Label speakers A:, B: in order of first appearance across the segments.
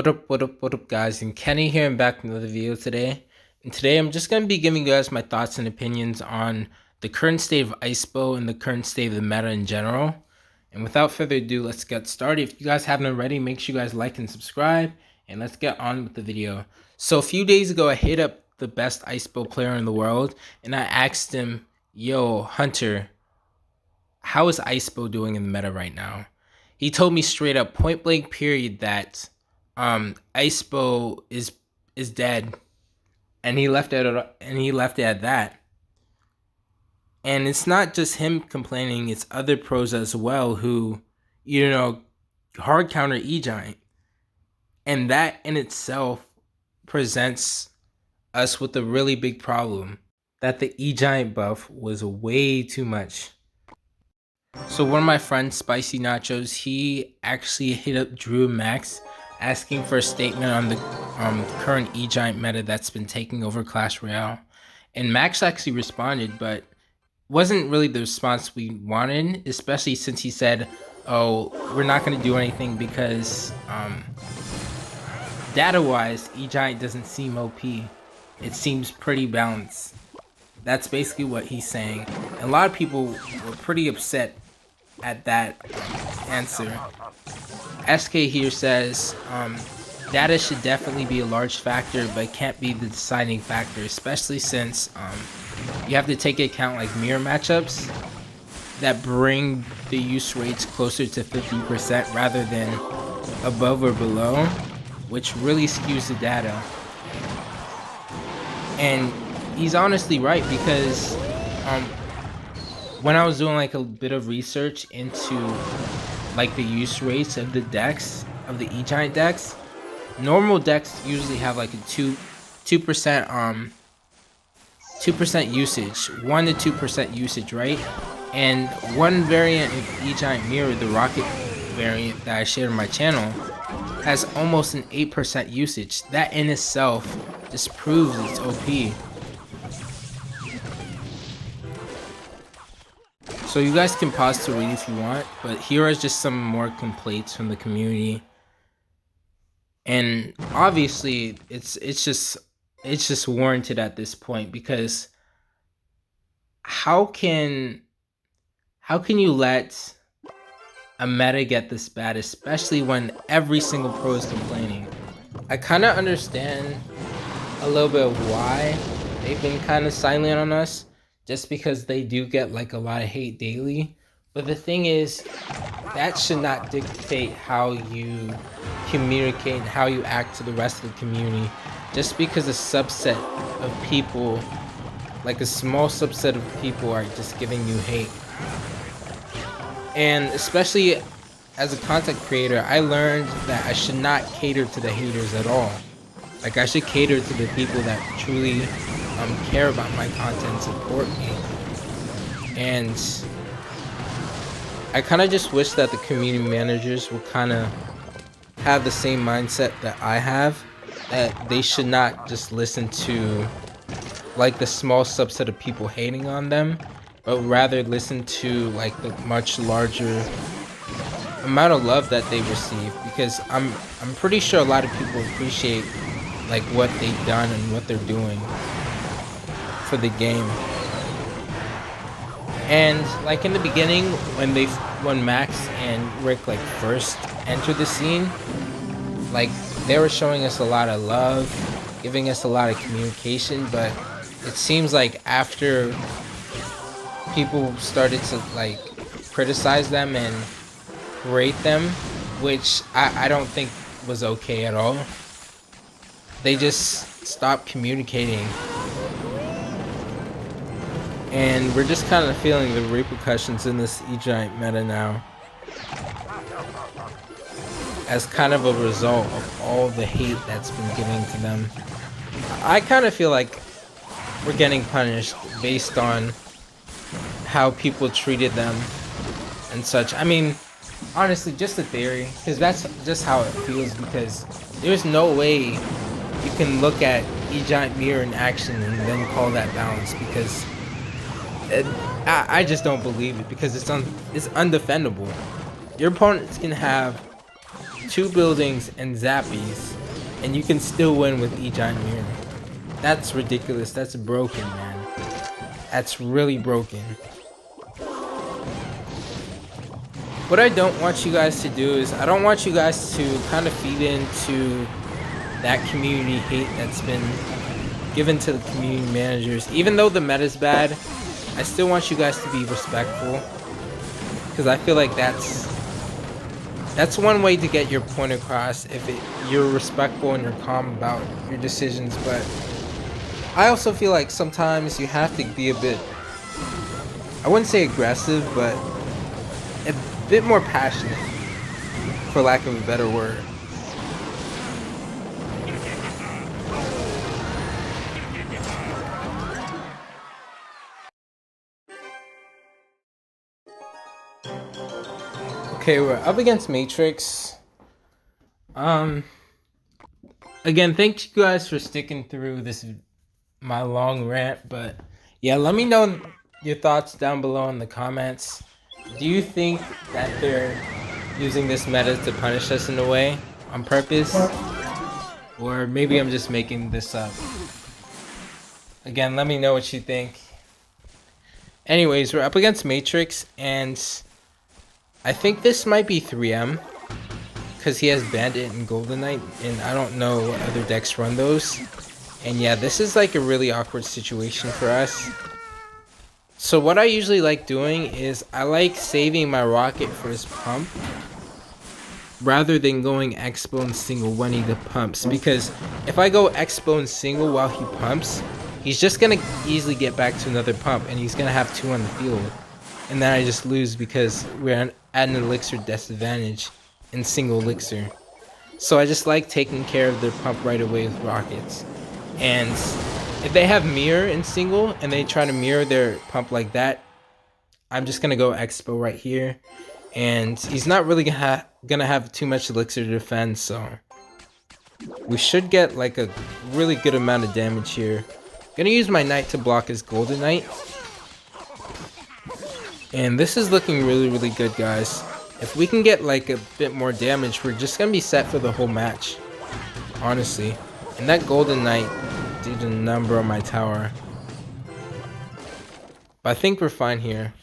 A: What up, guys? And Kenny here, and back with another video today. And today I'm just going to be giving you guys my thoughts and opinions on the current state of Icebow and the current state of the meta in general. And without further ado, let's get started. If you guys haven't already, make sure you guys like and subscribe, and let's get on with the video. So a few days ago, I hit up the best Icebow player in the world, and I asked him, yo, Hunter, how is Icebow doing in the meta right now? He told me straight up, point blank period, that Icebow is dead, and he left it at that. And it's not just him complaining; it's other pros as well who, hard counter Egiant, and that in itself presents us with a really big problem, that the Egiant buff was way too much. So one of my friends, Spicy Nachos, he actually hit up Drew and Max asking for a statement on the current Egiant meta that's been taking over Clash Royale. And Max actually responded, but wasn't really the response we wanted, especially since he said, oh, we're not going to do anything because data-wise, Egiant doesn't seem OP. It seems pretty balanced. That's basically what he's saying. And a lot of people were pretty upset at that answer. SK here says, data should definitely be a large factor, but can't be the deciding factor, especially since you have to take into account like mirror matchups that bring the use rates closer to 50% rather than above or below, which really skews the data. And he's honestly right, because when I was doing like a bit of research into like the use rates of the decks, of the Egiant decks, normal decks usually have like a 2% usage, 1 to 2% usage, right? And one variant of Egiant Mirror, the Rocket variant that I shared on my channel, has almost an 8% usage. That in itself just proves it's OP. So you guys can pause to read if you want, but here are just some more complaints from the community. And obviously it's just warranted at this point, because how can you let a meta get this bad, especially when every single pro is complaining? I kind of understand a little bit of why they've been kind of silent on us, just because they do get like a lot of hate daily. But the thing is, that should not dictate how you communicate and how you act to the rest of the community. Just because a subset of people, like a small subset of people, are just giving you hate. And especially as a content creator, I learned that I should not cater to the haters at all. Like, I should cater to the people that truly care about my content, support me. And I kind of just wish that the community managers would kind of have the same mindset that I have, that they should not just listen to like the small subset of people hating on them, but rather listen to like the much larger amount of love that they receive. Because I'm pretty sure a lot of people appreciate like what they've done and what they're doing for the game. And like in the beginning, when Max and Rick like first entered the scene, like they were showing us a lot of love, giving us a lot of communication. But it seems like after people started to like criticize them and rate them, which I don't think was okay at all, they just stopped communicating. And we're just kind of feeling the repercussions in this Egiant meta now, as kind of a result of all the hate that's been given to them. I kind of feel like we're getting punished based on how people treated them and such. I mean, honestly, just a theory, because that's just how it feels, because there's no way you can look at Egiant Mirror in action and then call that balance, because I just don't believe it, because it's undefendable. Your opponents can have 2 buildings, and zappies, and you can still win with Egiant Mirror. That's ridiculous. That's broken, man. That's really broken. What I don't want you guys to do is, I don't want you guys to kind of feed into that community hate that's been given to the community managers. Even though the meta's bad, I still want you guys to be respectful, because I feel like that's one way to get your point across, if you're respectful and you're calm about your decisions. But I also feel like sometimes you have to be a bit, I wouldn't say aggressive, but a bit more passionate, for lack of a better word. Okay, we're up against Matrix. Again, thank you guys for sticking through this, my long rant. But yeah, let me know your thoughts down below in the comments. Do you think that they're using this meta to punish us in a way on purpose? Or maybe I'm just making this up. Again, let me know what you think. Anyways, we're up against Matrix, and I think this might be 3M, because he has Bandit and Golden Knight, and I don't know what other decks run those. And yeah, this is like a really awkward situation for us. So what I usually like doing is I like saving my rocket for his pump, rather than going Icebow and single when he pumps, because if I go Icebow and single while he pumps, he's just gonna easily get back to another pump, and he's gonna have 2 on the field, and then I just lose because we're at an elixir disadvantage in single elixir. So I just like taking care of their pump right away with rockets. And if they have mirror in single and they try to mirror their pump like that, I'm just gonna go Icebow right here, and he's not really gonna have too much elixir to defend, so we should get like a really good amount of damage here. Gonna use my Knight to block his Golden Knight, and this is looking really good, guys. If we can get like a bit more damage, we're just gonna be set for the whole match, honestly. And that Golden Knight did a number on my tower, but I think we're fine here.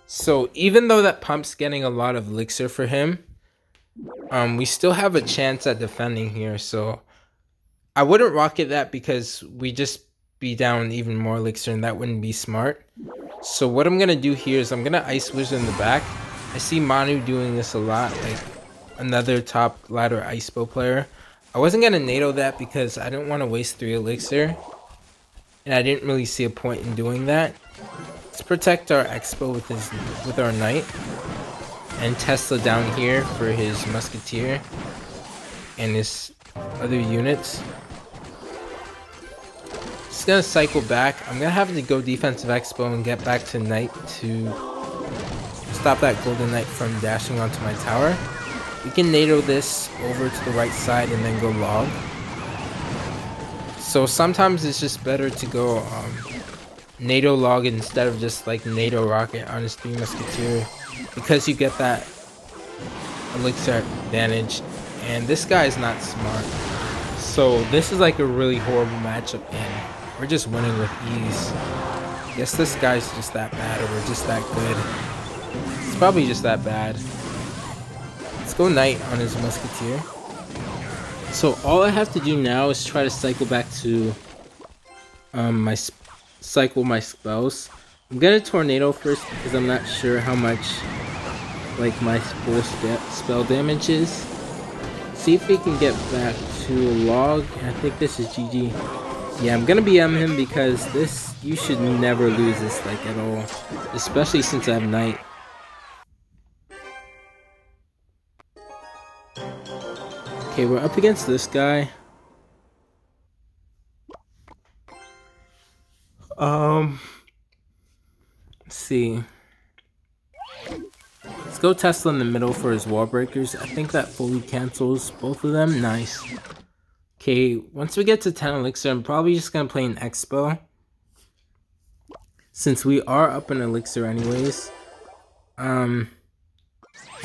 A: So even though that pump's getting a lot of elixir for him, we still have a chance at defending here. So I wouldn't rocket that, because we just be down even more elixir, and that wouldn't be smart. So what I'm gonna do here is I'm gonna Ice Wizard in the back. I see Manu doing this a lot, like another top ladder Icebow player. I wasn't gonna NATO that because I didn't want to waste 3 elixir, and I didn't really see a point in doing that. Let's protect our Icebow with our Knight, and Tesla down here for his Musketeer and his other units. Just gonna cycle back. I'm gonna have to go defensive Icebow and get back to Knight to stop that Golden Knight from dashing onto my tower. We can NATO this over to the right side and then go log. So sometimes it's just better to go NATO log instead of just like NATO rocket on his 3 Musketeer, because you get that elixir advantage, and this guy is not smart. So this is like a really horrible matchup, and we're just winning with ease. I guess this guy's just that bad, or we're just that good. It's probably just that bad. Let's go Knight on his Musketeer. So all I have to do now is try to cycle back to cycle my spells. I'm gonna Tornado first, because I'm not sure how much like my full spell damage is. See if we can get back to log. I think this is GG. Yeah, I'm gonna BM him, because this, you should never lose this like at all, especially since I have Knight. Okay, we're up against this guy. Let's see. Let's go Tesla in the middle for his wall breakers. I think that fully cancels both of them. Nice. Okay, once we get to 10 elixir, I'm probably just gonna play an Icebow, since we are up in elixir anyways.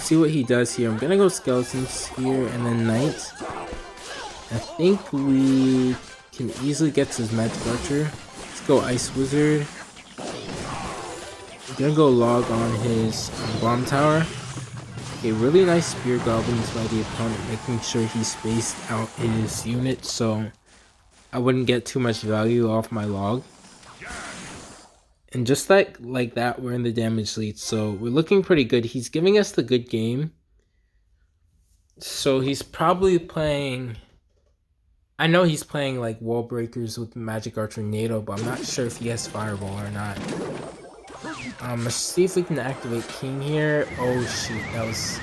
A: see what he does here. I'm gonna go skeletons here and then knight. I think we can easily get to his magic archer. Let's go ice wizard. I'm gonna go log on his bomb tower. Okay, really nice spear goblins by the opponent, making sure he spaced out his unit so I wouldn't get too much value off my log. And just like that, we're in the damage lead, so we're looking pretty good. He's giving us the good game. So he's probably playing... I know he's playing like wall breakers with Magic Archer NATO, but I'm not sure if he has Fireball or not. Let's see if we can activate King here. Oh shoot, that was...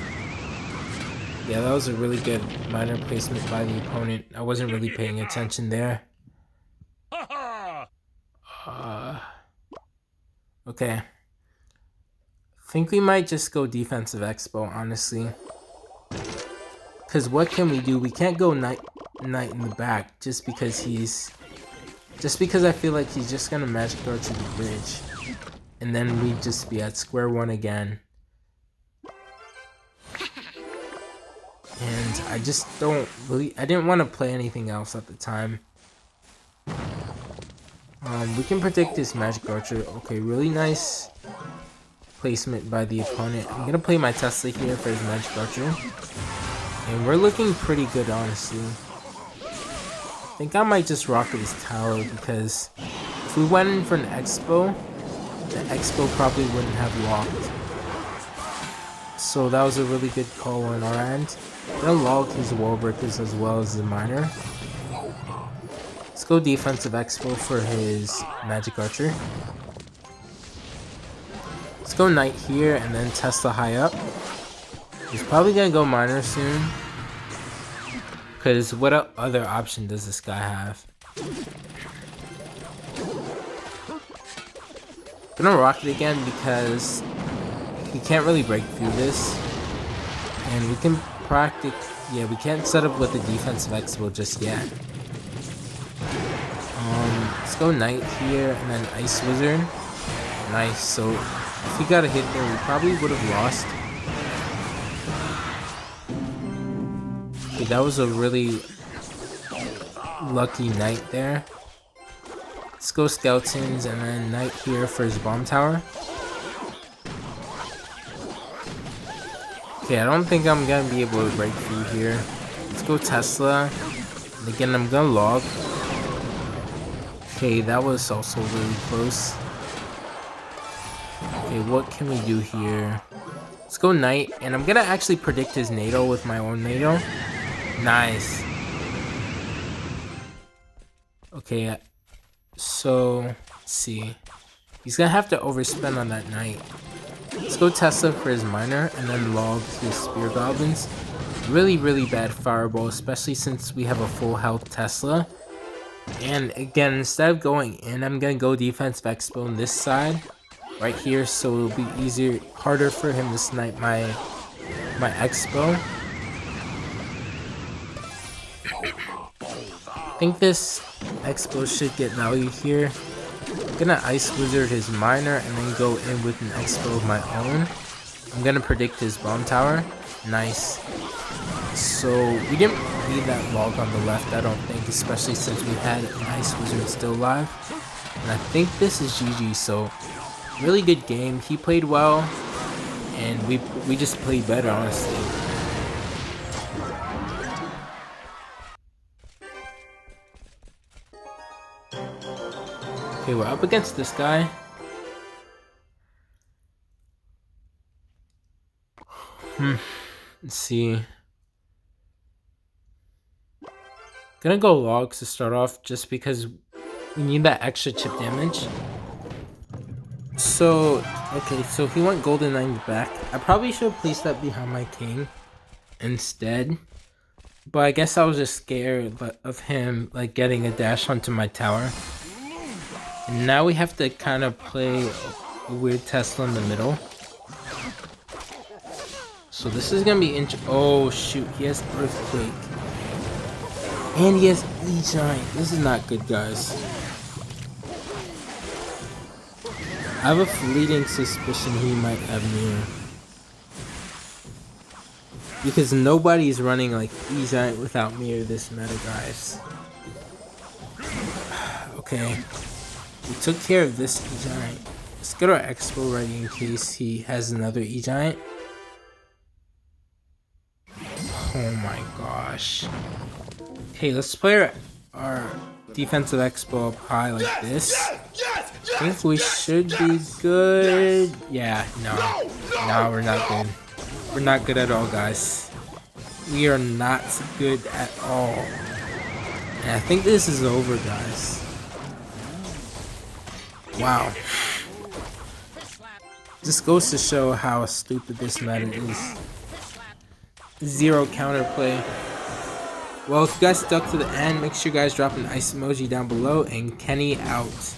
A: Yeah, that was a really good minor placement by the opponent. I wasn't really paying attention there. Okay. I think we might just go defensive Expo, honestly. Because what can we do? We can't go knight in the back just because I feel like he's just gonna Magic Archer the bridge. And then we'd just be at square one again. And I just don't really... I didn't want to play anything else at the time. We can predict this Magic Archer. Okay, really nice placement by the opponent. I'm gonna play my Tesla here for his Magic Archer. And we're looking pretty good, honestly. I think I might just rocket his tower because if we went in for an Expo, the Expo probably wouldn't have locked. So that was a really good call on our end. They'll log his wall breakers as well as the miner. Let's go defensive Expo for his Magic Archer. Let's go knight here and then Tesla high up. He's probably gonna go miner soon. Because what other option does this guy have? I'm gonna rocket again because he can't really break through this. And we can practice... Yeah, we can't set up with the defensive Expo just yet. Let's go knight here and then ice wizard. Nice, so if he got a hit there, we probably would have lost. Okay, that was a really lucky knight there. Let's go skeletons and then knight here for his bomb tower. Okay, I don't think I'm gonna be able to break through here. Let's go Tesla. And again, I'm gonna log. Okay, that was also really close. Okay, what can we do here? Let's go knight, and I'm gonna actually predict his NATO with my own NATO. Nice. Okay, so let's see. He's gonna have to overspend on that knight. Let's go Tesla for his miner, and then log his spear goblins. Really, really bad fireball, especially since we have a full health Tesla. And again, instead of going in, I'm gonna go defensive Expo on this side, right here, so it'll be harder for him to snipe my Expo. I think this Expo should get value here. I'm gonna ice wizard his miner and then go in with an Expo of my own. I'm gonna predict his bomb tower. Nice. So we didn't need that log on the left, I don't think, especially since we had an ice wizard still alive. And I think this is GG, so really good game. He played well, and we just played better, honestly. Okay, we're up against this guy. Let's see. Gonna go logs to start off just because we need that extra chip damage. So, okay, so he went golden 9 back. I probably should have placed that behind my king instead. But I guess I was just scared of him like getting a dash onto my tower. And now we have to kind of play a weird Tesla in the middle. So this is gonna be oh shoot, he has Earthquake. And he has Egiant. This is not good, guys. I have a fleeting suspicion he might have Mirror. Because nobody's running like Egiant without me or this meta, guys. Okay. We took care of this Egiant. Let's get our Icebow ready in case he has another Egiant. Oh my gosh. Okay, let's play our defensive Icebow up high like this. I think we should be good. Yeah, no, we're not good. We're not good at all, guys. We are not good at all. And I think this is over, guys. Wow. This goes to show how stupid this meta is. Zero counterplay. Well, if you guys stuck to the end, make sure you guys drop an ice emoji down below, and Kenny out.